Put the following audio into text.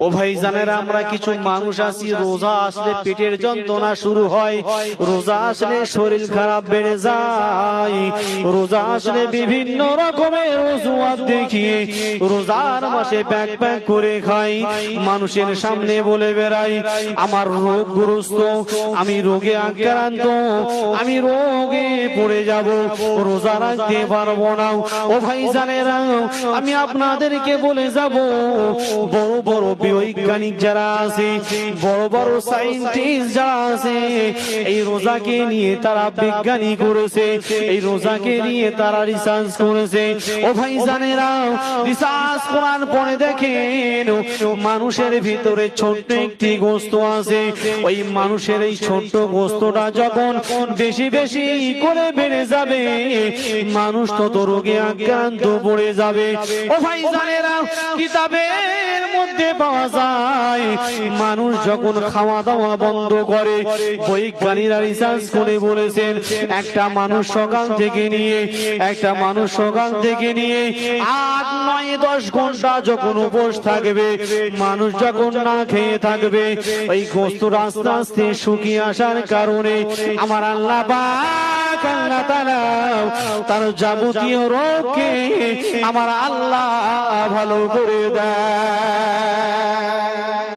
ও ভাইজানেরা, আমরা কিছু মানুষ আছি রোজা আসলে পেটের যন্ত্রণা শুরু হয়, রোজা আসলে শরীর খারাপ বেড়ে যায়, রোজা আসলে বিভিন্ন রকমের অজুহাত দেখিয়ে রোজার মাসে প্যাক প্যাক করে খাই, মানুষের সামনে বলে বেড়াই আমার রোগগ্রস্ত, আমি রোগে আক্রান্ত, আমি রোগে পড়ে যাব, রোজা রাখতে পারবো না। ও ভাইজানেরা, আমি আপনাদেরকে বলে যাব, বড় বড় বৈজ্ঞানিক যারা আছে, বড় বড় সায়েন্টিস্ট যারা আছে, এই রোজাকে নিয়ে তারা বিজ্ঞানী করেছে, এই রোজাকে নিয়ে তারা রিসার্চ করেছে। ও ভাইজানেরা, রিসার্চ করার পরে দেখেন মানুষের ভিতরে ছোট্ট একটি গোস্ত আছে, ওই মানুষের এই ছোট্ট গোস্তটা যখন বেশি বেশি করে বেড়ে যাবে, মানুষ তত রোগে আক্রান্ত পড়ে যাবে। ও ভাইজানেরা, কিতাবের মধ্যে পাওয়া যায় মানুষ যখন খাওয়া দাওয়া বন্ধ করে, বৈজ্ঞানিকরা রিসার্চ করে বলেছেন একটা মানুষ সকাল থেকে নিয়ে 8, 9, 10 ঘন্টা যখন উপোস থাকবে, মানুষ যখন না খেয়ে থাকবে, ওই গোস্ত আস্তে আস্তে শুকিয়ে আসার কারণে আমার আল্লাহ পাক আল্লাহ তাআলা তার যাবতীয় রোগকে আমার আল্লাহ ভালো করে দেয়।